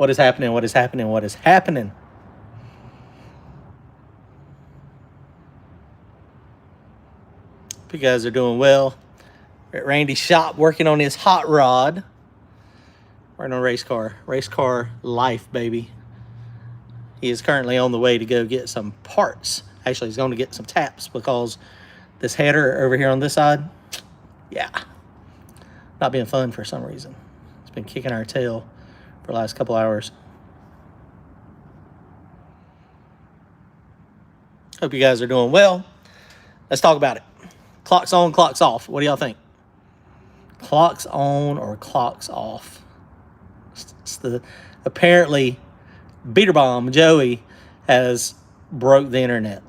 What is happening? What is happening? What is happening? Hope you guys are doing well. We're at Randy's shop working on his hot rod. Working on race car life, baby. He is currently on the way to go get some parts. Actually, he's going to get some taps because this header over here on this side, yeah, not being fun for some reason. It's been kicking our tail for the last couple hours. Hope you guys are doing well. Let's talk about it. Clocks on, clocks off. What do y'all think? Clocks on or clocks off? It's the apparently Beater Bomb Joey has broke the internet.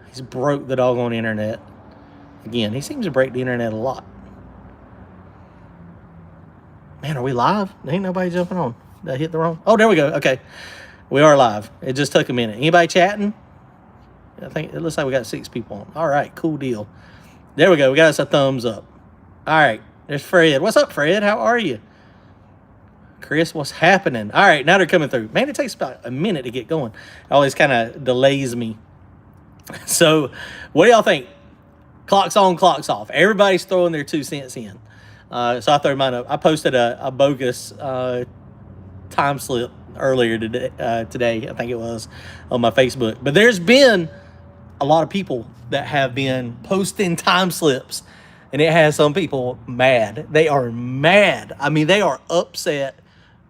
He's broke the doggone internet. Again, he seems to break the internet a lot. Man, are we live? Ain't nobody jumping on. Did I hit the wrong? Oh, there we go. Okay. We are live. It just took a minute. Anybody chatting? I think it looks like we got 6 people on. All right, cool deal. There we go. We got us a thumbs up. All right, there's Fred. What's up, Fred? How are you? Chris, what's happening? All right, now they're coming through. Man, it takes about a minute to get going. It always kind of delays me. So, what do y'all think? Clocks on, clocks off. Everybody's throwing their 2 cents in. So I throw mine up. I posted a bogus time slip earlier today, I think it was, on my Facebook. But there's been a lot of people that have been posting time slips, and it has some people mad. They are mad. I mean, they are upset,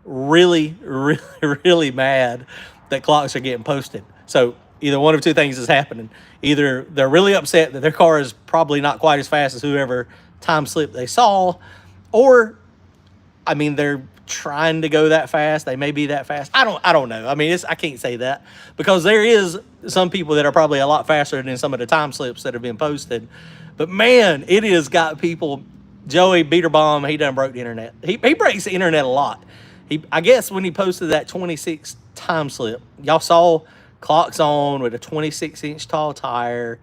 really, really, really mad that clocks are getting posted. So either one of 2 things is happening. Either they're really upset that their car is probably not quite as fast as whoever time slip they saw, or, I mean, they're trying to go that fast. They may be that fast. I don't know. I mean, I can't say that because there is some people that are probably a lot faster than some of the time slips that have been posted. But man, it has got people. Joey Beater Bomb, he done broke the internet. He breaks the internet a lot. I guess when he posted that 26 time slip, y'all saw clocks on with a 26-inch tall tire.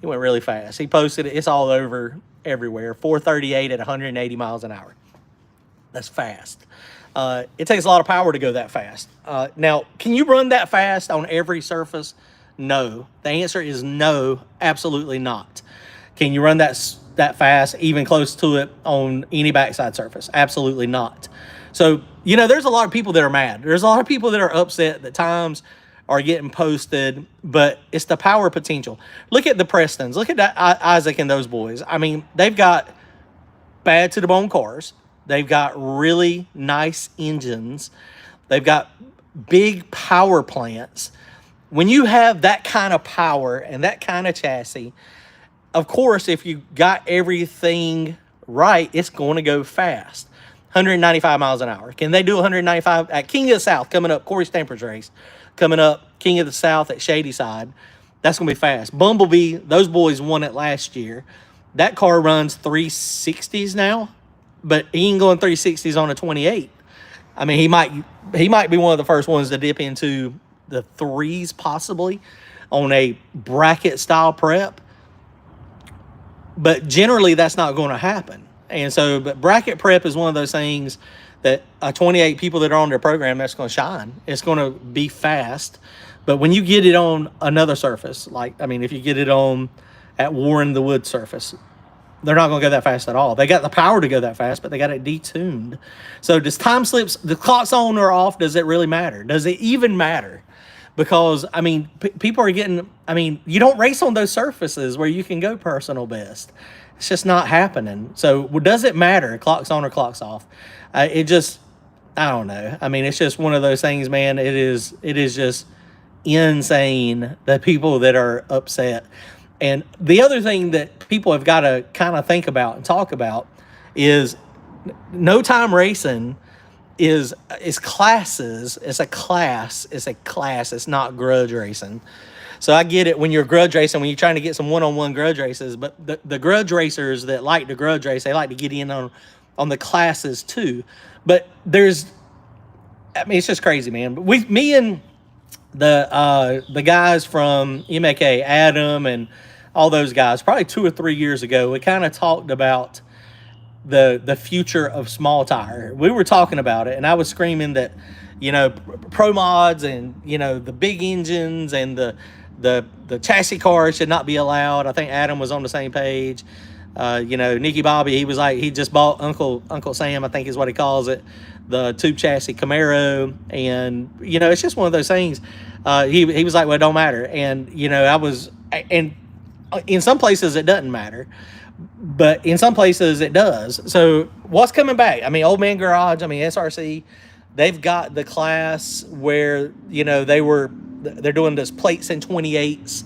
He went really fast. He posted it. It's all over everywhere. 438 at 180 miles an hour. That's fast. It takes a lot of power to go that fast. Now, can you run that fast on every surface? No. The answer is no, absolutely not. Can you run that fast, even close to it, on any backside surface? Absolutely not. So, you know, there's a lot of people that are mad. There's a lot of people that are upset that times are getting posted, but it's the power potential. Look at the Prestons. Look at that Isaac and those boys. I mean, they've got bad to the bone cars. They've got really nice engines. They've got big power plants. When you have that kind of power and that kind of chassis, of course, if you got everything right, it's going to go fast. 195 miles an hour. Can they do 195 at King of the South coming up? Corey Stamper's race coming up. King of the South at Shady Side. That's going to be fast. Bumblebee, those boys won it last year. That car runs 360s now, but he ain't going 360s on a 28. I mean, he might be one of the first ones to dip into the 3s possibly on a bracket style prep. But generally, that's not going to happen. And so, but bracket prep is one of those things that 28 people that are on their program, that's going to shine. It's going to be fast. But when you get it on another surface, like, I mean, if you get it on at Warren the Wood surface, they're not going to go that fast at all. They got the power to go that fast, but they got it detuned. So does time slips, the clock's on or off, does it really matter? Does it even matter? Because, I mean, people are getting, I mean, you don't race on those surfaces where you can go personal best. It's just not happening. So does it matter, clock's on or clock's off? It just, I don't know. I mean, it's just one of those things, man. It is just insane, the people that are upset. And the other thing that people have got to kind of think about and talk about is no time racing is classes. It's a class. It's not grudge racing. So I get it when you're grudge racing, when you're trying to get some one-on-one grudge races, but the grudge racers that like to grudge race, they like to get in on the classes too. But I mean, it's just crazy, man. But me and the guys from MAK, Adam and all those guys, probably 2 or 3 years ago, we kind of talked about the future of small tire. We were talking about it, and I was screaming that, you know, pro mods and, you know, the big engines and the chassis cars should not be allowed. I think Adam was on the same page. You know, Nicky Bobby, he was like, he just bought Uncle Sam, I think is what he calls it, the tube chassis Camaro. And, you know, it's just one of those things. He was like, well, it don't matter. And, you know, and in some places it doesn't matter, but in some places it does. So what's coming back? I mean, Old Man Garage, I mean, SRC, they've got the class where, you know, they're doing this plates and 28s.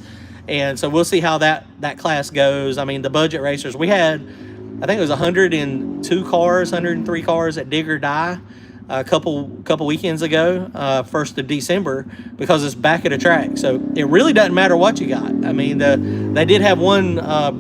And so we'll see how that class goes. I mean, the budget racers, we had, I think it was 102 cars, 103 cars at Dig or Die a couple weekends ago, 1st of December, because it's back at the track. So it really doesn't matter what you got. I mean, they did have one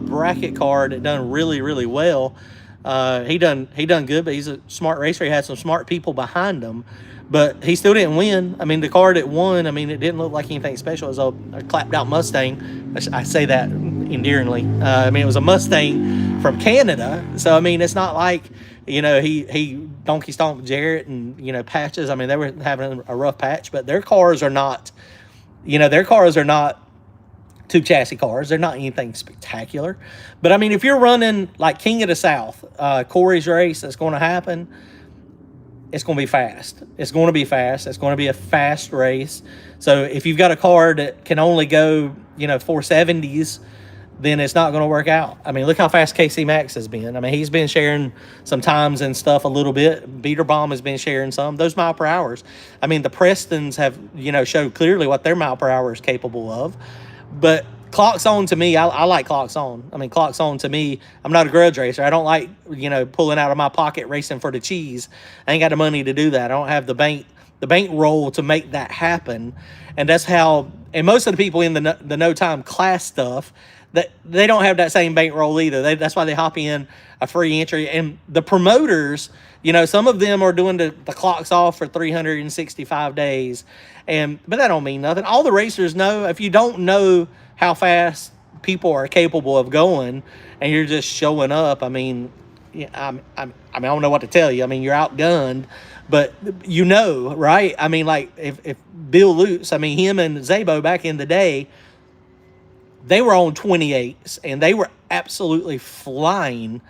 bracket car that done really, really well. He done good, but he's a smart racer. He had some smart people behind him, but he still didn't win. I mean, the car that won, I mean, it didn't look like anything special. It was a clapped out Mustang. I say that endearingly. I mean, it was a Mustang from Canada. So, I mean, it's not like, you know, he donkey stomped Jarrett and, you know, Patches. I mean, they were having a rough patch, but their cars are not, you know, tube chassis cars. They're not anything spectacular. But, I mean, if you're running like King of the South, Corey's race that's going to happen, it's going to be fast. It's going to be fast. It's going to be a fast race. So if you've got a car that can only go, you know, 470s, then it's not going to work out. I mean, look how fast KC Max has been. I mean, he's been sharing some times and stuff a little bit. Beaterbaum has been sharing some. Those mile per hours. I mean, the Prestons have, you know, showed clearly what their mile per hour is capable of. But clocks on to me, I like clocks on. I mean, clocks on to me, I'm not a grudge racer. I don't like, you know, pulling out of my pocket racing for the cheese. I ain't got the money to do that. I don't have the bankroll to make that happen. And that's how, and most of the people in the no time class stuff, that they don't have that same bankroll either. That's why they hop in a free entry. And the promoters, you know, some of them are doing the clocks off for 365 days. But that don't mean nothing. All the racers know, if you don't know how fast people are capable of going and you're just showing up, I mean, I don't know what to tell you. I mean, you're outgunned, but you know, right? I mean, like if Bill Lutz, I mean, him and Zabo back in the day, they were on 28s and they were absolutely flying,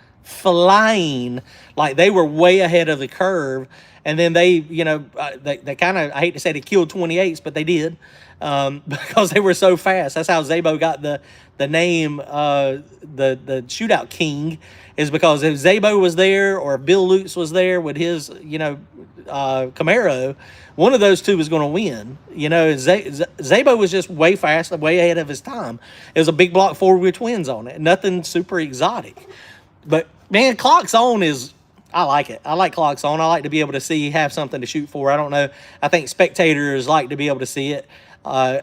like they were way ahead of the curve. And then they, you know, they kind of, I hate to say they killed 28s, but they did, because they were so fast. That's how Zabo got the name, the Shootout King, is because if Zabo was there or if Bill Lutz was there with his, you know, Camaro, one of those two was going to win. You know, Zabo was just way fast, way ahead of his time. It was a big block 4-wheel twins on it. Nothing super exotic. But, man, clocks on is, I like it. I like clocks on. I like to be able to have something to shoot for. I don't know. I think spectators like to be able to see it.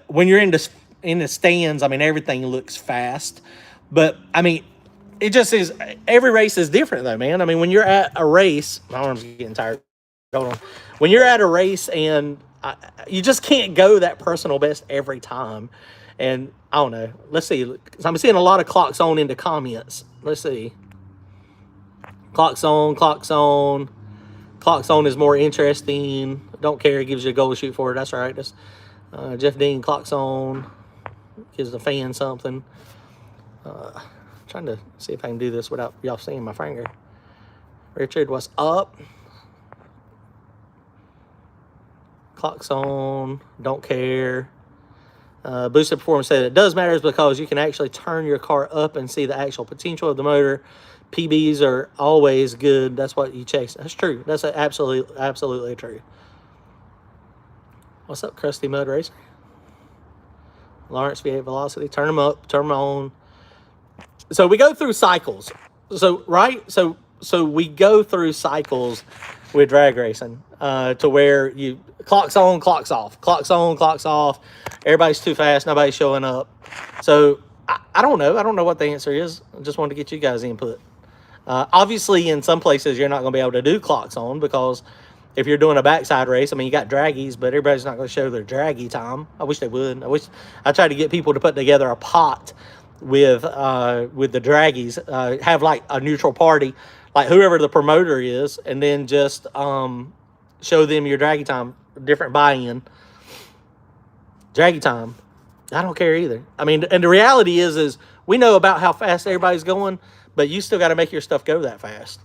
When you're in the stands, I mean, everything looks fast. But, I mean, it just is, every race is different, though, man. I mean, when you're at a race, my arm's getting tired. Hold on. When you're at a race and you just can't go that personal best every time. And I don't know. Let's see. I'm seeing a lot of clocks on in the comments. Let's see. Clocks on, clocks on. Clocks on is more interesting. Don't care. It gives you a goal to shoot for. That's right. That's Jeff Dean, clocks on. Gives the fan something. Trying to see if I can do this without y'all seeing my finger. Richard, what's up? Clocks on. Don't care. Boosted Performance said it does matter because you can actually turn your car up and see the actual potential of the motor. PBs are always good. That's what you chase. That's true. That's absolutely true. What's up, Krusty Mud Racer? Lawrence V8 Velocity. Turn them up. Turn them on. So we go through cycles. So, right? So we go through cycles with drag racing to where you clocks on, clocks off. Clocks on, clocks off. Everybody's too fast. Nobody's showing up. So I don't know. I don't know what the answer is. I just wanted to get you guys' input. Obviously, in some places, you're not going to be able to do clocks on because if you're doing a backside race, I mean, you got draggies, but everybody's not going to show their draggy time. I wish they would. I tried to get people to put together a pot with the draggies, have like a neutral party, like whoever the promoter is, and then just show them your draggy time different buy-in. Draggy time, I don't care either. I mean, and the reality is we know about how fast everybody's going, but you still got to make your stuff go that fast.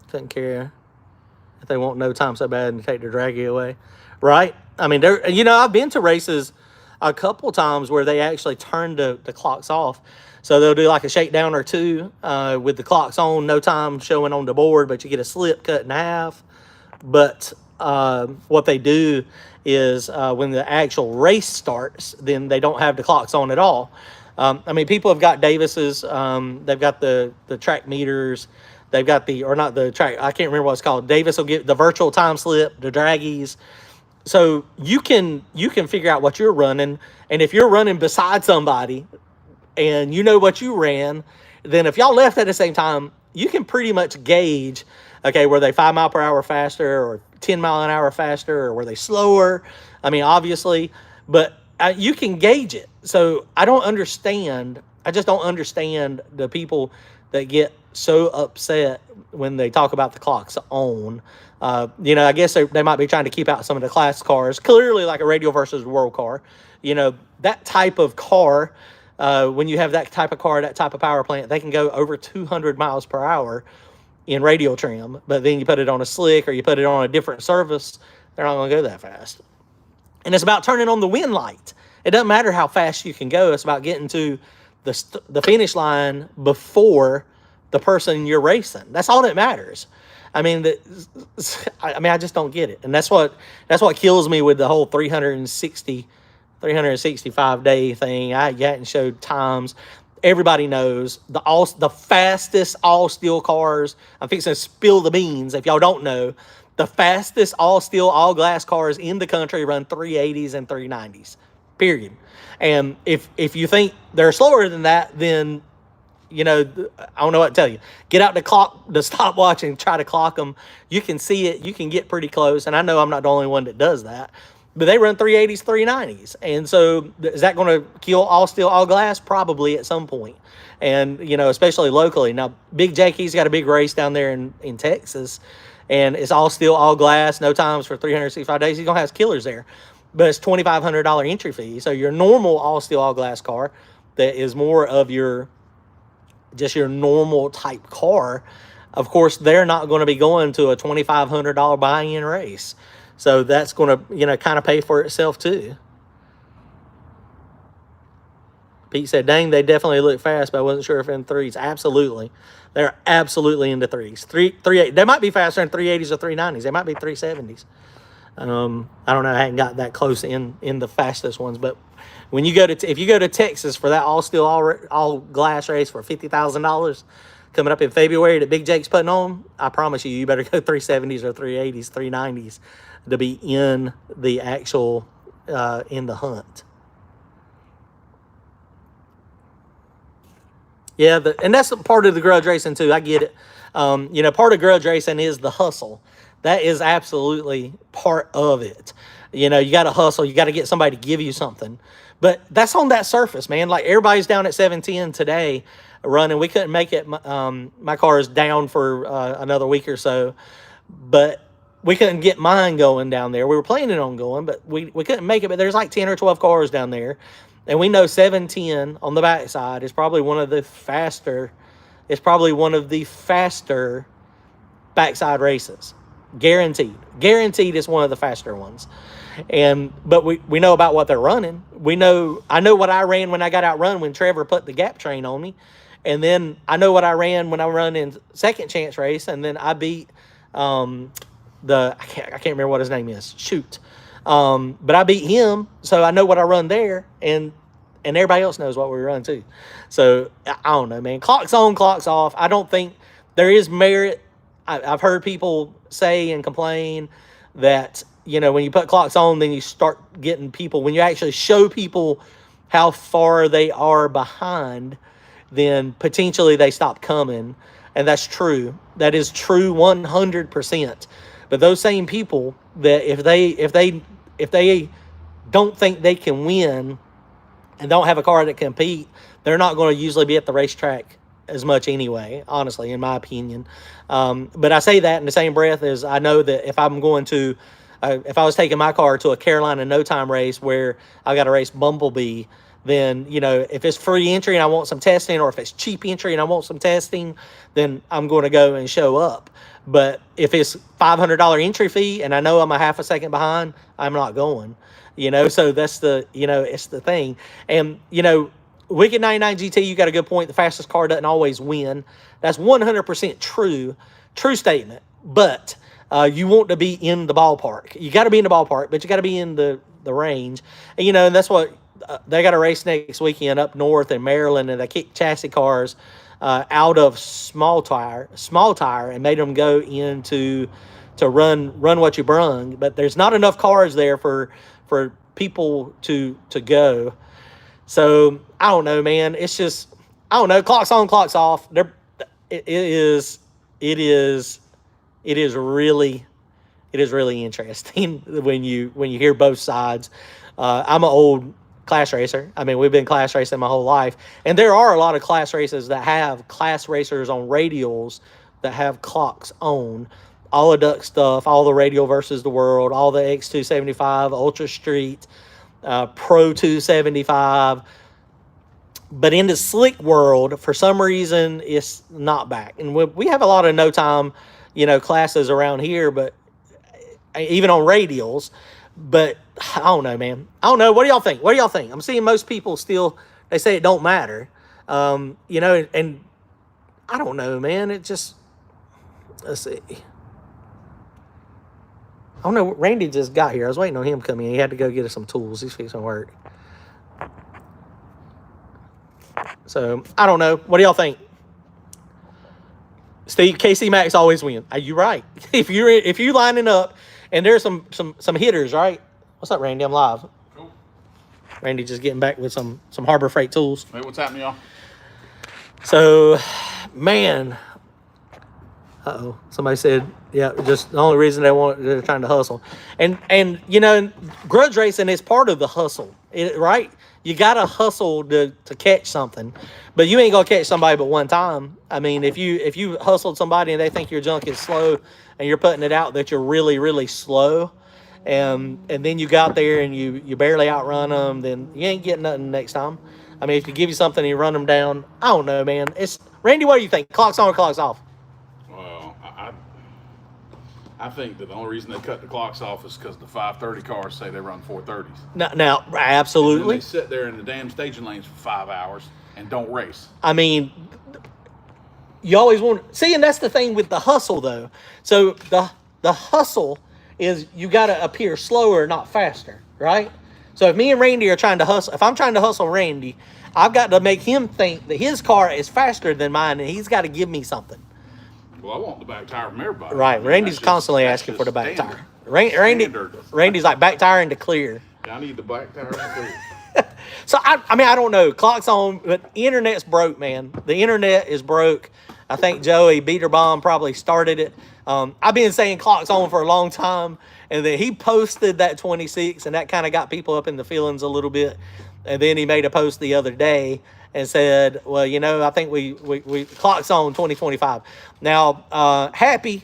Couldn't care if they want no time so bad and take their draggy away, right? I mean, I've been to races a couple times where they actually turn the clocks off. So they'll do like a shakedown or two with the clocks on, no time showing on the board, but you get a slip cut in half. But what they do is when the actual race starts, then they don't have the clocks on at all. I mean, people have got Davis's. They've got the track meters. They've got or not the track, I can't remember what it's called. Davis will get the virtual time slip, the draggies. So you can figure out what you're running. And if you're running beside somebody and you know what you ran, then if y'all left at the same time, you can pretty much gauge, okay, were they 5 mile per hour faster or 10 mile an hour faster, or were they slower? I mean, obviously, but you can gauge it. So I just don't understand the people that get so upset when they talk about the clocks on. I guess they might be trying to keep out some of the class cars, clearly like a radial versus world car. That type of car, when you have that type of car, that type of power plant, they can go over 200 miles per hour in radial trim, but then you put it on a slick or you put it on a different surface, they're not going to go that fast. And it's about turning on the wind light. It doesn't matter how fast you can go. It's about getting to the finish line before the person you're racing. That's all that matters. I mean, I just don't get it. And that's what kills me with the whole 365 day thing. I hadn't showed times. Everybody knows the fastest all steel cars. I'm fixing to spill the beans if y'all don't know. The fastest all steel, all glass cars in the country run 380s and 390s. Period. And if you think they're slower than that, then I don't know what to tell you. Get out the stopwatch and try to clock them. You can see it. You can get pretty close. And I know I'm not the only one that does that. But they run 380s, 390s. And so is that going to kill all steel, all glass? Probably at some point. And, especially locally. Now, Big Jakey's got a big race down there in Texas. And it's all steel, all glass, no times for 365 days. He's going to have killers there. But it's $2,500 entry fee. So your normal all steel, all glass car that is more of your normal type car, of course, they're not going to be going to a $2,500 buy-in race. So that's going to, kind of pay for itself too. Pete said, dang, they definitely look fast, but I wasn't sure if in threes. Absolutely. They're absolutely into threes. 380. They might be faster in 380s or 390s. They might be 370s. I don't know. I hadn't got that close in the fastest ones, but when if you go to Texas for that all steel, all glass race for $50,000 coming up in February that Big Jake's putting on, I promise you better go 370s or 380s, 390s to be in the actual in the hunt. Yeah, and that's part of the grudge racing too. I get it. Part of grudge racing is the hustle. That is absolutely part of it. You got to hustle. You got to get somebody to give you something. But that's on that surface, man. Like everybody's down at 710 today running. We couldn't make it. My car is down for another week or so. But we couldn't get mine going down there. We were planning on going, but we couldn't make it. But there's like 10 or 12 cars down there. And we know 710 on the backside is probably one of the faster. It's probably one of the faster backside races. Guaranteed is one of the faster ones. But we know about what they're running. I know what I ran when I got outrun when Trevor put the gap train on me. And then I know what I ran when I run in second chance race. And then I beat I can't remember what his name is. Shoot. But I beat him, so I know what I run there, and everybody else knows what we run too. So I don't know, man. Clocks on, clocks off. I don't think there is merit. I've heard people say and complain that, when you put clocks on, then you start getting people, when you actually show people how far they are behind, then potentially they stop coming. And that's true. That is true 100%. But those same people that if they don't think they can win and don't have a car that can compete, they're not going to usually be at the racetrack as much anyway, honestly, in my opinion. But I say that in the same breath as I know that if I'm going to, if I was taking my car to a Carolina No Time race where I got to race Bumblebee, then, you know, if it's free entry and I want some testing, or if it's cheap entry and I want some testing, then I'm going to go and show up. But if it's $500 entry fee and I know I'm a half a second behind, I'm not going. You know, so that's the, you know, it's the thing. And, you know, Wicked 99 GT, you got a good point. The fastest car doesn't always win. That's 100% true statement. But you want to be in the ballpark. You got to be in the ballpark, but you got to be in the range. And, you know, and that's what they got a race next weekend up north in Maryland, and they kicked chassis cars out of small tire and made them go into to run what you brung. But there's not enough cars there for people to go. So I don't know, man. It's just, I don't know. Clocks on, clocks off. It is really interesting when you hear both sides. I'm an old class racer. I mean, we've been class racing my whole life, and there are a lot of class races that have class racers on radials that have clocks on. All the duck stuff, all the Radial versus the World, all the X275, Ultra Street, Pro 275. But in the slick world, for some reason, it's not back. And we have a lot of no time, you know, classes around here, but even on radials. But I don't know, man. I don't know. What do y'all think? I'm seeing most people still, they say it don't matter. You know, and I don't know, man. It just, let's see. I don't know. Randy just got here. I was waiting on him coming in. He had to go get us some tools. He's fixing work. So, I don't know. What do y'all think? Steve, KC Max always win. You're right. If you're lining up, and there's some hitters, right? What's up, Randy? I'm live. Cool. Randy just getting back with some Harbor Freight tools. Hey, what's happening, y'all? So, man. Somebody said, yeah, just the only reason they're trying to hustle. And you know, grudge racing is part of the hustle, right? You got to hustle to catch something, but you ain't going to catch somebody but one time. I mean, if you hustled somebody and they think your junk is slow and you're putting it out that you're really, really slow, and then you got there and you barely outrun them, then you ain't getting nothing next time. I mean, if you give you something and you run them down, I don't know, man. Randy, what do you think? Clocks on or clocks off? Well, I think that the only reason they cut the clocks off is because the 530 cars say they run 430s. Now, absolutely. And they sit there in the damn staging lanes for 5 hours and don't race. I mean, you always want... See, and that's the thing with the hustle, though. So the hustle is you got to appear slower, not faster, right? So if me and Randy are trying to hustle... If I'm trying to hustle Randy, I've got to make him think that his car is faster than mine, and he's got to give me something. Well, I want the back tire from everybody. Right. I mean, Randy's constantly asking for the back tire. Randy's like, back tire into clear. Yeah, I need the back tire into clear. So, I mean, I don't know. Clock's on, but the internet's broke, man. The internet is broke. I think Joey Beaterbomb probably started it. I've been saying clock's on for a long time, and then he posted that 26, and that kind of got people up in the feelings a little bit. And then he made a post the other day and said, well, you know, I think we clock's on 2025. Now, Happy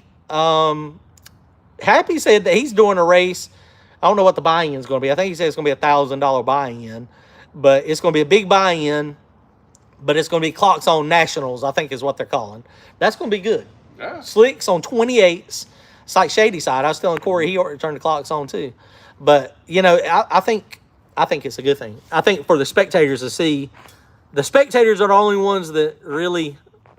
said that he's doing a race. I don't know what the buy-in is going to be. I think he said it's going to be $1,000 buy-in, but it's going to be a big buy-in, but it's going to be clocks on nationals, I think is what they're calling. That's going to be good. Yeah. Slicks on 28s. It's like Shady Side. I was telling Corey he ought to turn the clocks on too. But, you know, I think it's a good thing. I think for the spectators to see, the spectators are the only ones that really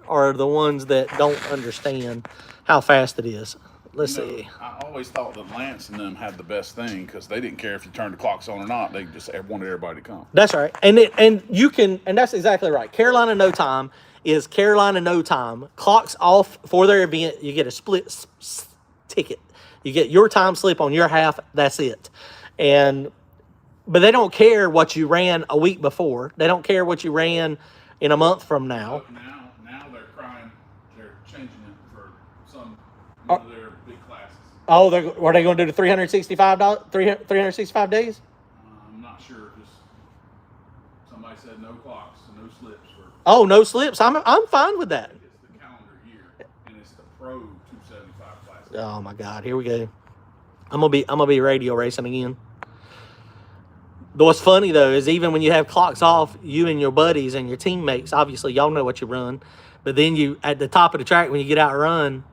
are the ones that don't understand how fast it is. Let's see. I always thought that Lance and them had the best thing because they didn't care if you turned the clocks on or not. They just wanted everybody to come. That's right. And you can, and that's exactly right. Carolina No Time is Carolina No Time. Clocks off for their event. You get a split ticket. You get your time slip on your half. That's it. But they don't care what you ran a week before. They don't care what you ran in a month from now. Now they're crying. They're changing it for some of their big classes. Oh, are they going to do the 365 days? I'm not sure. Just somebody said no clocks and no slips for Oh, no slips. I'm fine with that. It's the calendar year, and it's the Pro 275 class. Oh my God, here we go. I'm gonna be radio racing again. What's funny though is even when you have clocks off, you and your buddies and your teammates, obviously y'all know what you run, but then you at the top of the track when you get out and run,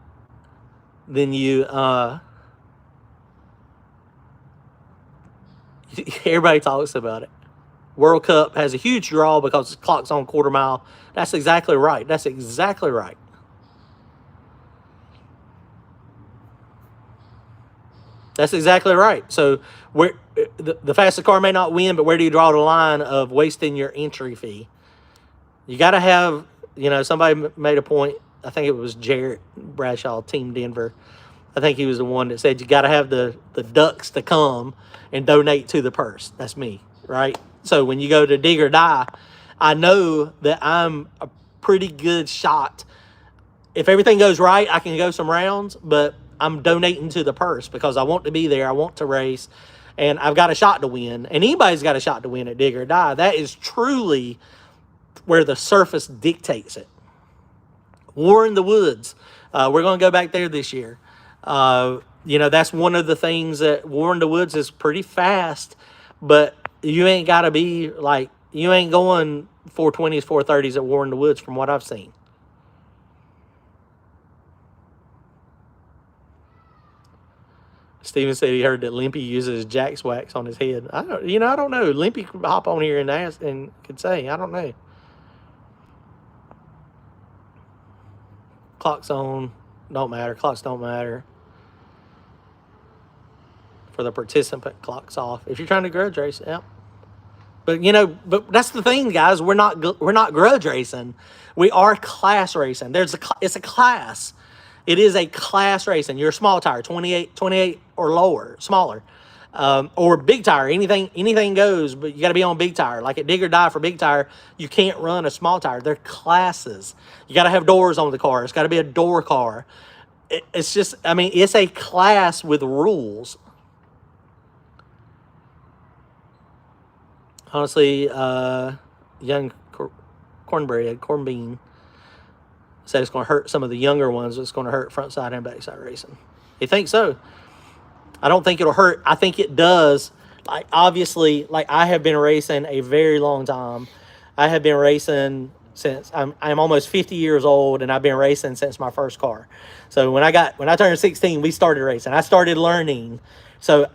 then you everybody talks about it. World Cup has a huge draw because the clock's on quarter mile. That's exactly right. That's exactly right. That's exactly right. So where the fastest car may not win, but where do you draw the line of wasting your entry fee? You got to have, somebody made a point. I think it was Jarrett Bradshaw, Team Denver. I think he was the one that said you got to have the ducks to come and donate to the purse. That's me, right? So when you go to dig or die, I know that I'm a pretty good shot. If everything goes right, I can go some rounds, but I'm donating to the purse because I want to be there. I want to race, and I've got a shot to win. And anybody's got a shot to win at dig or die. That is truly where the surface dictates it. War in the Woods. We're going to go back there this year. That's one of the things that War in the Woods is pretty fast, but you ain't got to be like, you ain't going 420s, 430s at War in the Woods from what I've seen. Steven said he heard that Limpy uses Jack's wax on his head. I don't know. Limpy could hop on here and ask and could say, I don't know. Clocks on, don't matter. Clocks don't matter. For the participant, clocks off. If you're trying to grudge race, yeah. But that's the thing, guys. We're not grudge racing. We are class racing. It's a class. It is a class racing. You're a small tire, 28 or lower, smaller, or big tire. Anything goes. But you got to be on big tire. Like at dig or die for big tire, you can't run a small tire. They're classes. You got to have doors on the car. It's got to be a door car. It's just, it's a class with rules. Honestly, young corn bean said it's going to hurt some of the younger ones. It's going to hurt front side and backside racing. You think so? I don't think it'll hurt. I think it does. Like, obviously, like I have been racing a very long time. I have been racing since I'm almost 50 years old, and I've been racing since my first car. So when I turned 16, we started racing. I started learning. So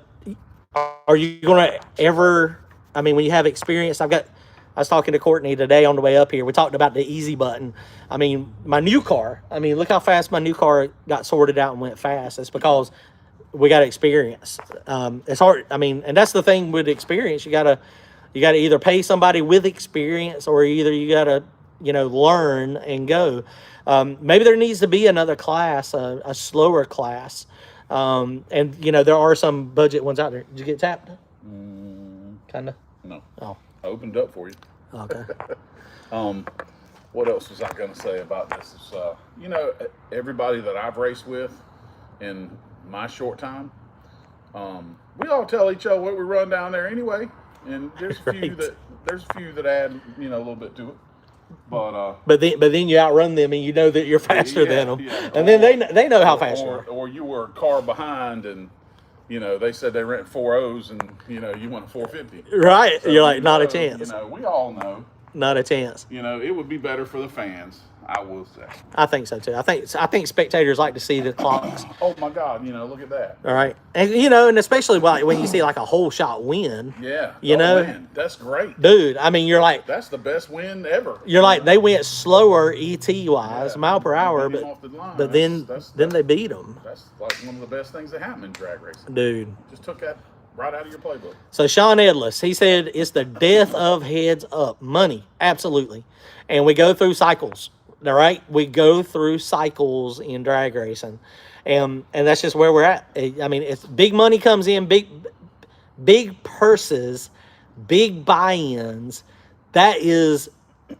are you going to ever, when you have experience, I was talking to Courtney today on the way up here. We talked about the easy button. My new car, look how fast my new car got sorted out and went fast. It's because we got experience. It's hard. And that's the thing with experience. You gotta either pay somebody with experience, or either you gotta, learn and go. Maybe there needs to be another class, a slower class. And there are some budget ones out there. Did you get tapped? Kinda. No. Oh. I opened up for you. Okay. What else was I going to say about this? Is, everybody that I've raced with in my short time, we all tell each other what we run down there anyway, and there's a few that add a little bit to it. But then you outrun them, and you know that you're faster than them, yeah. and then they know how fast you are. Or you were a car behind, and they said they rent 4.0s, and you went a 450. Right, so, you're like, not a chance. We all know. Not a chance. It would be better for the fans, I will say. I think so too. I think spectators like to see the clocks. Oh my God! Look at that. All right, and and especially when you see like a whole shot win. Yeah. Man, that's great, dude. You're like, that's the best win ever. You're like, they went slower ET wise, mile per hour, but then they beat them. That's like one of the best things that happened in drag racing, dude. Just took that right out of your playbook. So Sean Edlis, he said it's the death of heads up. Money, absolutely. And we go through cycles, all right? We go through cycles in drag racing. And that's just where we're at. It's big money comes in, big purses, big buy-ins. That is,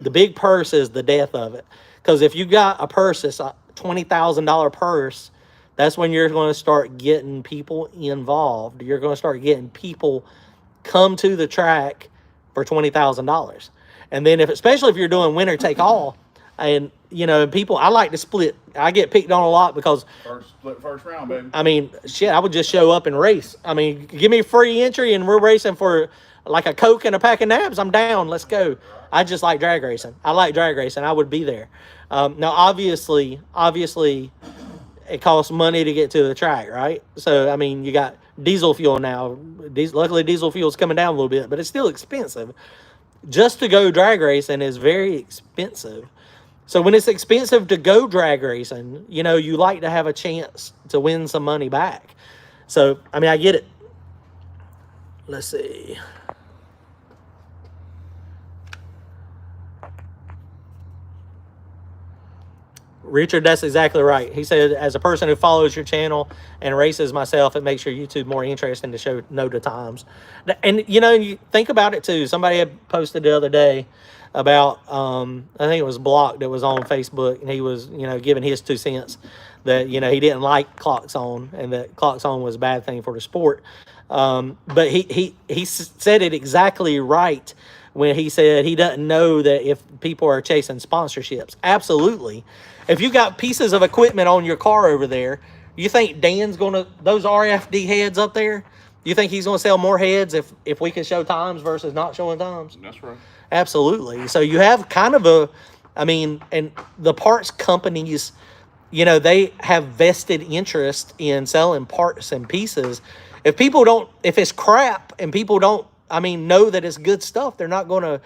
the big purse is the death of it. Because if you got a purse that's a $20,000 purse, that's when you're going to start getting people involved. You're going to start getting people come to the track for $20,000. And then especially if you're doing winner take all, and you know, people, I like to split. I get picked on a lot because First round, baby. I mean, shit, I would just show up and race. I mean, give me free entry and we're racing for like a Coke and a pack of nabs. I'm down. Let's go. I just like drag racing. I like drag racing. I would be there. Now, obviously, it costs money to get to the track, right? So, I mean, you got diesel fuel now. Luckily, diesel fuel is coming down a little bit, but it's still expensive. Just to go drag racing is very expensive. So when it's expensive to go drag racing, you know, you like to have a chance to win some money back. So, I mean, I get it. Let's see. Richard, that's exactly right. He said, as a person who follows your channel and races myself, it makes your YouTube more interesting to know the times. And, you know, you think about it, too. Somebody had posted the other day about, I think it was Block that was on Facebook, and he was, you know, giving his 2 cents that, you know, he didn't like clocks on and that clocks on was a bad thing for the sport. But he said it exactly right when he said he doesn't know that if people are chasing sponsorships. Absolutely. If you got pieces of equipment on your car over there, you think Dan's going to, those RFD heads up there, you think he's going to sell more heads if we can show times versus not showing times? That's right. Absolutely. So you have kind of a, I mean, and the parts companies, you know, they have vested interest in selling parts and pieces. If people don't, if it's crap and people don't, I mean, know that it's good stuff, they're not gonna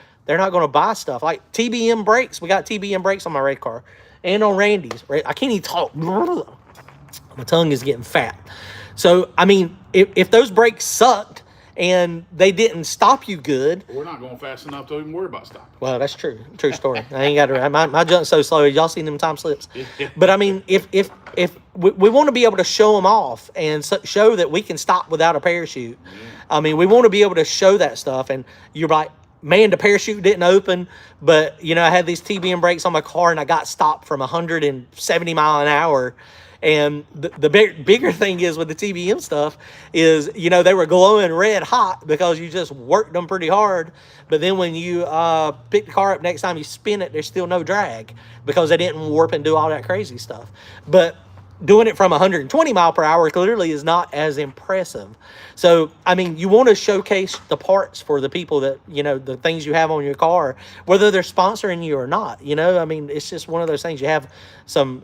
buy stuff. Like TBM brakes. We got TBM brakes on my race car and on Randy's. Right? I can't even talk. My tongue is getting fat. So, I mean, if those brakes sucked and they didn't stop you good. We're not going fast enough to even worry about stopping. Well, that's true. True story. I ain't got to, my jump's so slow. Y'all seen them time slips? But I mean, if we want to be able to show them off and show that we can stop without a parachute. I mean, we want to be able to show that stuff. And you're like, man, the parachute didn't open, but, you know, I had these TBM brakes on my car and I got stopped from 170 mile an hour. And the bigger thing is with the TBM stuff is, you know, they were glowing red hot because you just worked them pretty hard. But then when you pick the car up next time you spin it, there's still no drag because they didn't warp and do all that crazy stuff. But doing it from 120 mile per hour clearly is not as impressive. So, I mean, you want to showcase the parts for the people that, you know, the things you have on your car, whether they're sponsoring you or not. You know, I mean, it's just one of those things. You have some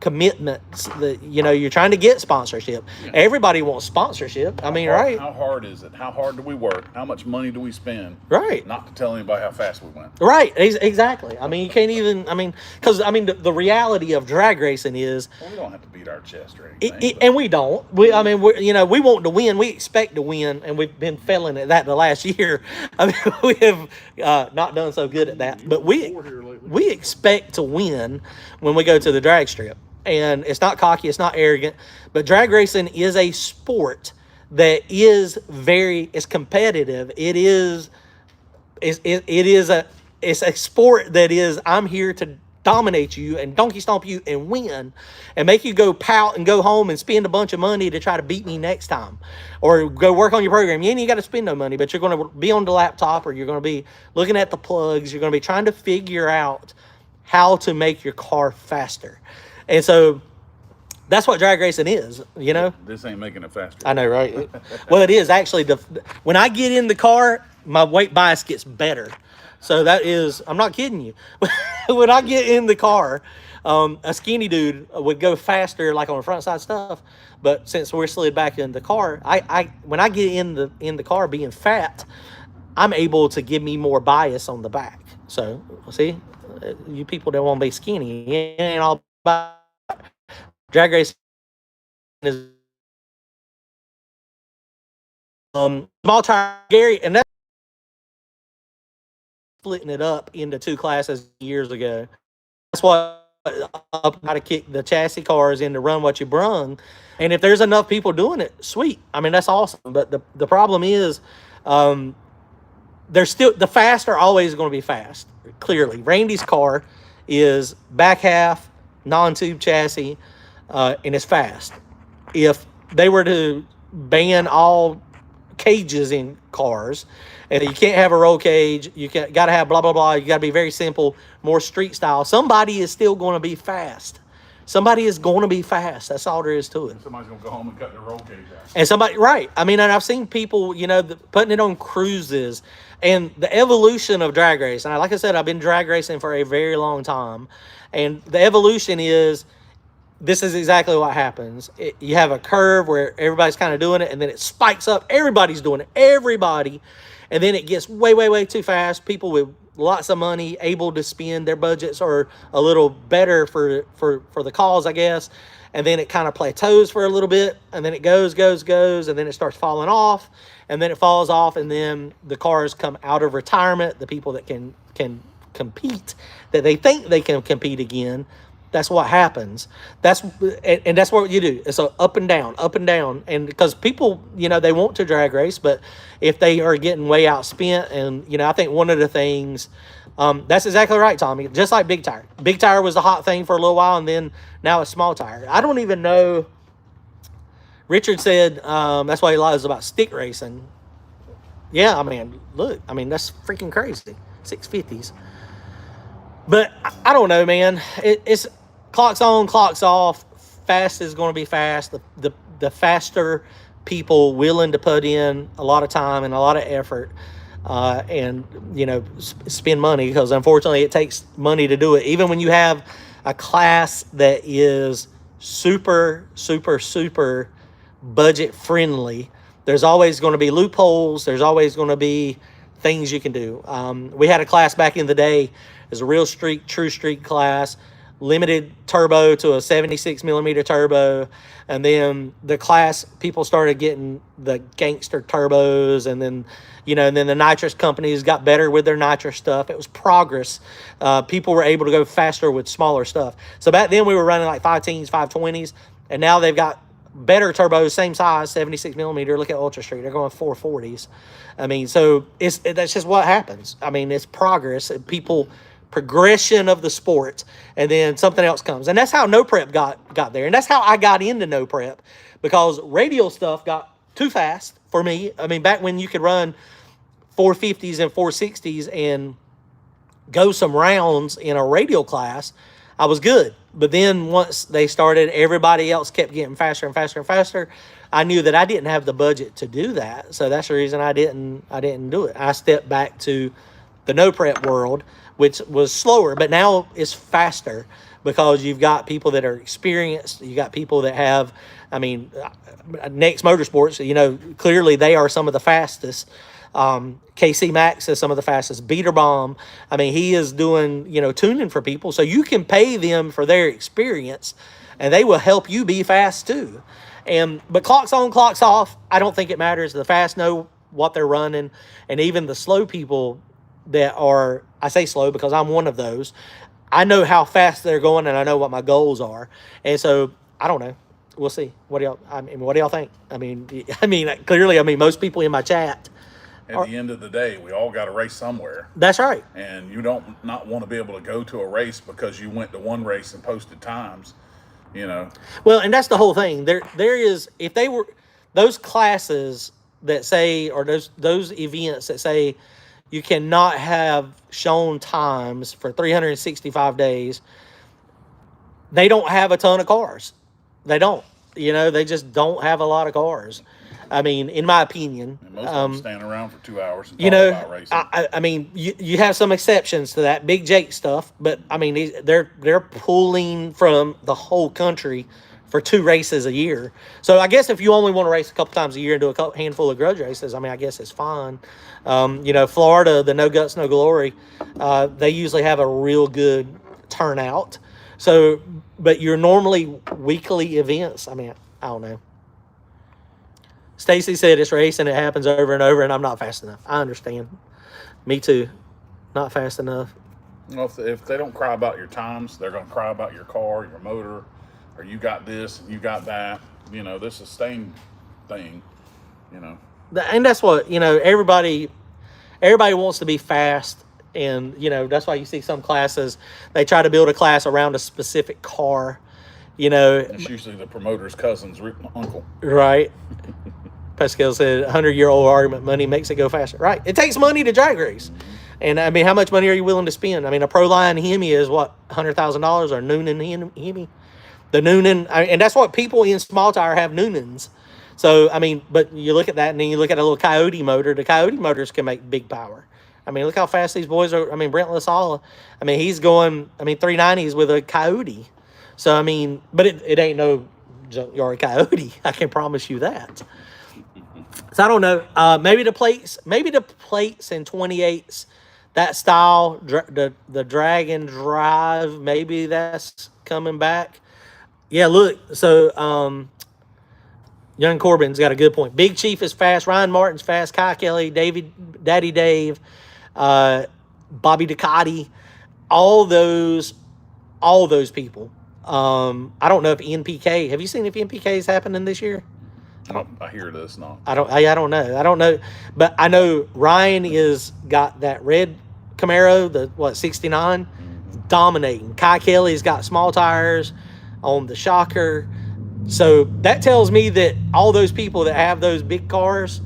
commitments that, you know, you're trying to get sponsorship. Yeah. Everybody wants sponsorship. I mean, right? How hard is it? How hard do we work? How much money do we spend? Right. Not to tell anybody how fast we went. Right. Exactly. I mean, you can't even, I mean, because, I mean, the reality of drag racing is. Well, we don't have to beat our chest or anything. And we don't. I mean, you know, we want to win. We expect to win, and we've been failing at that the last year. I mean, we have not done so good at that. But we expect to win when we go to the drag strip. And it's not cocky, it's not arrogant, but drag racing is a sport that is it's competitive. It's a sport that is, I'm here to dominate you and donkey stomp you and win and make you go pout and go home and spend a bunch of money to try to beat me next time or go work on your program. You ain't got to spend no money, but you're going to be on the laptop or you're going to be looking at the plugs. You're going to be trying to figure out how to make your car faster. And so that's what drag racing is, you know? This ain't making it faster. I know, right? Well, it is actually. When I get in the car, my weight bias gets better. So that is, I'm not kidding you. When I get in the car, a skinny dude would go faster, like on the front side stuff. But since we're slid back in the car, when I get in the car being fat, I'm able to give me more bias on the back. So see, you people that want to be skinny, it ain't all about drag racing is small tire Gary, and that's splitting it up into 2 classes years ago. That's what how to kick the chassis cars into run what you brung. And if there's enough people doing it, sweet. I mean, that's awesome. But the problem is there's still, the fast are always going to be fast. Clearly, Randy's car is back half non-tube chassis, and it's fast. If they were to ban all cages in cars, and you can't have a roll cage. You got to have blah blah blah. You got to be very simple, more street style. Somebody is still going to be fast. Somebody is going to be fast. That's all there is to it. Somebody's going to go home and cut their roll cage out. And somebody, right. I mean, and I've seen people, putting it on cruises, and the evolution of drag race. And like I said, I've been drag racing for a very long time. And the evolution is, this is exactly what happens. You have a curve where everybody's kind of doing it, and then it spikes up. Everybody's doing it. Everybody. And then it gets way, way, way too fast. People with lots of money, able to spend, their budgets are a little better for the cause, I guess. And then it kind of plateaus for a little bit, and then it goes, and then it starts falling off, and then it falls off, and then the cars come out of retirement. The people that can compete, that they think they can compete again, that's what happens. That's what you do. It's a up and down, and because people, they want to drag race, but if they are getting way outspent, and I think one of the things. That's exactly right, Tommy. Just like big tire. Big tire was the hot thing for a little while, and then now it's small tire. I don't even know. Richard said that's why he lies about stick racing. Yeah, I mean, look. I mean, that's freaking crazy. 650s. But I don't know, man. It's clocks on, clocks off. Fast is going to be fast. The faster people willing to put in a lot of time and a lot of effort. And spend money, because unfortunately it takes money to do it. Even when you have a class that is super budget friendly, there's always going to be loopholes. There's always going to be things you can do. We had a class back in the day. It was a real true street class, limited turbo to a 76 millimeter turbo. And then the class, people started getting the gangster turbos, and then and then the nitrous companies got better with their nitrous stuff. It was progress. People were able to go faster with smaller stuff. So back then we were running like 510s, 520s, and now they've got better turbos, same size, 76 millimeter. Look at Ultra Street; they're going 440s. I mean, so that's just what happens. I mean, it's progress. Progression of the sport, and then something else comes, and that's how no prep got there, and that's how I got into no prep, because radial stuff got too fast for me. I mean, back when you could run 450s and 460s and go some rounds in a radial class, I was good. But then once they started, everybody else kept getting faster and faster and faster. I knew that I didn't have the budget to do that, so that's the reason I didn't do it. I stepped back to the no prep world, which was slower, but now it's faster, because you've got people that are experienced. You got people that have, Next Motorsports, clearly they are some of the fastest. KC Max is some of the fastest. Beater Bomb, he is doing, tuning for people. So you can pay them for their experience, and they will help you be fast too. But clocks on, clocks off, I don't think it matters. The fast know what they're running, and even the slow people that are, I say slow because I'm one of those, I know how fast they're going, and I know what my goals are. And so I don't know. We'll see. What do y'all think? Clearly, most people in my chat. At the end of the day, we all got to race somewhere. That's right. And you don't not want to be able to go to a race because you went to one race and posted times, Well, and that's the whole thing. There is, if they were those classes that say, or those events that say you cannot have shown times for 365 days, they don't have a ton of cars. They don't. They just don't have a lot of cars. In my opinion. And most of them stand around for 2 hours and talk about racing. You have some exceptions to that, Big Jake stuff, but they're pulling from the whole country for 2 races a year. So I guess if you only want to race a couple times a year and do a handful of grudge races, I guess it's fine. Florida, the No Guts, No Glory, they usually have a real good turnout. So, but you're normally weekly events. I don't know. Stacy said it's racing. It happens over and over, and I'm not fast enough. I understand. Me too. Not fast enough. Well, if they don't cry about your times, they're going to cry about your car, your motor, or you got this, and you got that. This sustain thing, And that's what, everybody wants to be fast. And, that's why you see some classes, they try to build a class around a specific car, It's usually the promoter's cousin's uncle. Right. Pascal said, 100-year-old argument, money makes it go faster. Right. It takes money to drag race. And, I mean, how much money are you willing to spend? I mean, a Proline Hemi is, what, $100,000 or Noonan Hemi? The Noonan, and that's what people in small tire have, Noonans. So, I mean, but you look at that, and then you look at a little Coyote motor. The Coyote motors can make big power. I mean, look how fast these boys are. I mean, Brent LaSalle, I mean, he's going, 390s with a Coyote. So, I mean, but it ain't no junkyard Coyote. I can promise you that. So, I don't know. Maybe the plates and 28s, that style, the Dragon Drive, maybe that's coming back. Yeah, look, so Young Corbin's got a good point. Big Chief is fast. Ryan Martin's fast. Kai Kelly, Daddy Dave, Bobby Ducati, all those people. I don't know if NPK. Have you seen if NPK is happening this year? I hear this now. I don't know. But I know Ryan is got that red Camaro, the 69, dominating. Kai Kelly's got small tires on the Shocker. So that tells me that all those people that have those big cars,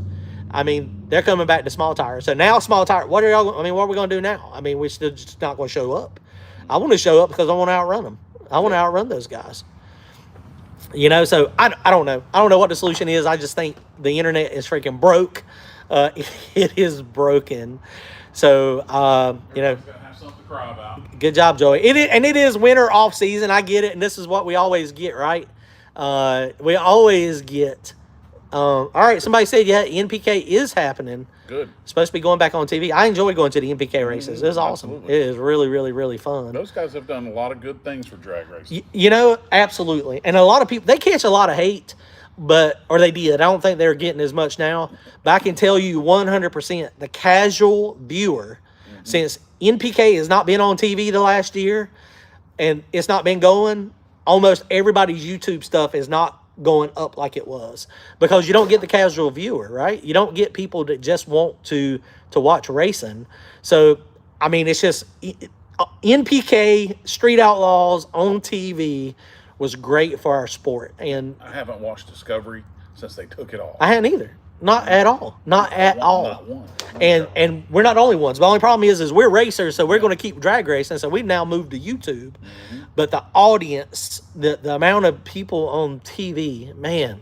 I mean, they're coming back to small tires. So now small tire, what are we going to do now? I mean, we're still just not going to show up. I want to show up because I want to outrun them. I want to outrun those guys. You know, so I don't know. I don't know what the solution is. I just think the internet is freaking broke. It is broken. So, you know, cry about. Good job, Joey. It is winter off season. I get it, and this is what we always get, right? We always get. All right, somebody said, yeah, NPK is happening. Good. It's supposed to be going back on TV. I enjoy going to the NPK races. It's awesome. Absolutely. It is really, really, really fun. Those guys have done a lot of good things for drag racing. You know, absolutely. And a lot of people, they catch a lot of hate, or they did. I don't think they're getting as much now. But I can tell you 100%, the casual viewer, since NPK has not been on TV the last year, and it's not been going, almost everybody's YouTube stuff is not going up like it was, because you don't get the casual viewer, right? You don't get people that just want to watch racing. So, I mean, it's just NPK Street Outlaws on TV was great for our sport. And I haven't watched Discovery since they took it off. I hadn't either. Not at all. Not at all. Not one. And we're not the only ones. The only problem is we're racers, so we're going to keep drag racing. So we've now moved to YouTube. But the audience, the amount of people on TV, man.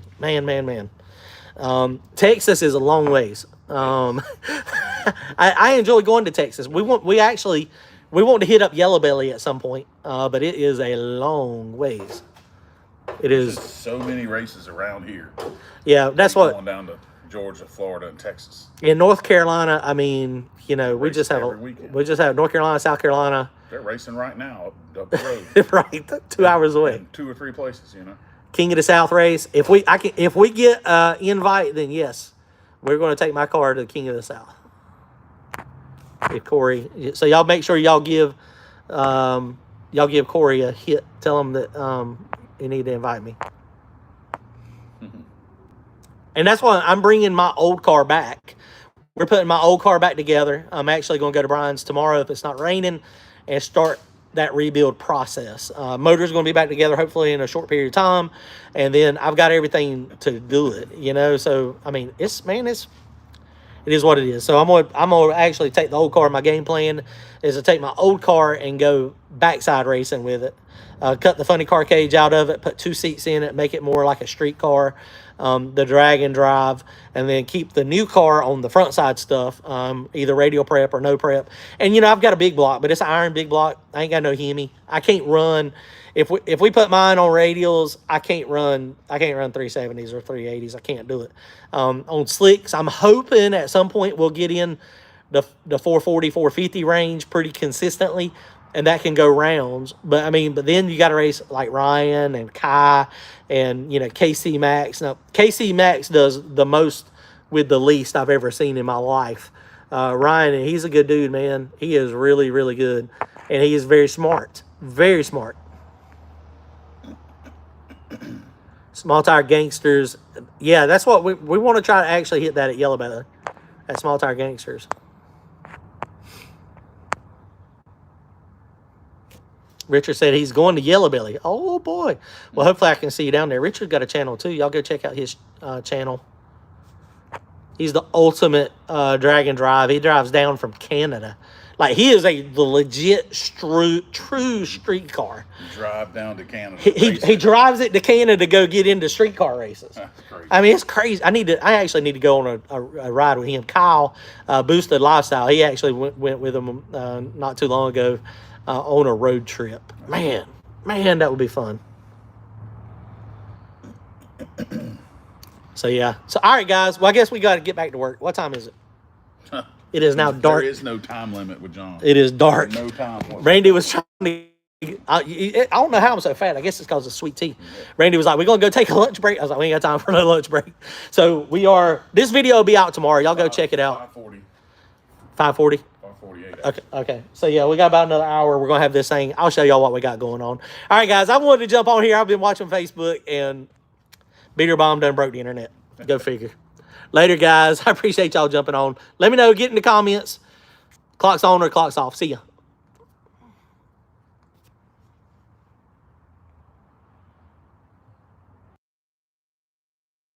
Texas is a long ways. I enjoy going to Texas. We want to hit up Yellow Belly at some point, but it is a long ways. It is so many races around here. Yeah, that's what. Going down to Georgia, Florida, and Texas. In North Carolina, I mean, you know, we just have North Carolina, South Carolina. They're racing right now up the road. Right, 2 hours away. In 2 or 3 places, you know. King of the South race. If we get invite, then yes, we're going to take my car to the King of the South. If Corey, so y'all make sure y'all give Corey a hit. Tell him that you need to invite me. And that's why I'm bringing my old car back. We're putting my old car back together. I'm actually going to go to Brian's tomorrow if it's not raining and start that rebuild process. Motor's going to be back together hopefully in a short period of time. And then I've got everything to do it, you know. So, I mean, it is what it is. So I'm gonna actually take the old car. My game plan is to take my old car and go backside racing with it. Cut the funny car cage out of it, put 2 seats in it, make it more like a street car, the drag and drive, and then keep the new car on the front side stuff, either radial prep or no prep. And, you know, I've got a big block, but it's an iron big block. I ain't got no Hemi. I can't run. If we put mine on radials, I can't run 370s or 380s. I can't do it. On slicks, I'm hoping at some point we'll get in the 440, 450 range pretty consistently, and that can go rounds. But then you got to race like Ryan and Kai and, you know, KC Max. Now, KC Max does the most with the least I've ever seen in my life. Ryan, he's a good dude, man. He is really, really good, and he is very smart. Very smart. Small Tire Gangsters. Yeah, that's what we want to try to actually hit that at Yellow Belly. At Small Tire Gangsters. Richard said he's going to Yellow Belly. Oh, boy. Well, hopefully I can see you down there. Richard's got a channel, too. Y'all go check out his channel. He's the ultimate drag and drive. He drives down from Canada. Like, he is the legit true street car. Drive down to Canada. He drives it to Canada to go get into streetcar races. That's crazy. I mean, it's crazy. I actually need to go on a ride with him. Kyle, Boosted Lifestyle, he actually went with him not too long ago on a road trip. Man, that would be fun. So, yeah. So, all right, guys. Well, I guess we got to get back to work. What time is it? It is now dark. There is no time limit with John. It is dark. No time whatsoever. Randy was trying to... I don't know how I'm so fat. I guess it's because of sweet tea. Yeah. Randy was like, we're going to go take a lunch break. I was like, we ain't got time for no lunch break. So, this video will be out tomorrow. Y'all go check it out. 5:40. 5:40? 5:48. Okay. So, yeah, we got about another hour. We're going to have this thing. I'll show y'all what we got going on. All right, guys. I wanted to jump on here. I've been watching Facebook, and Beater Bomb done broke the internet. Go figure. Later, guys. I appreciate y'all jumping on. Let me know. Get in the comments. Clock's on or clock's off. See ya.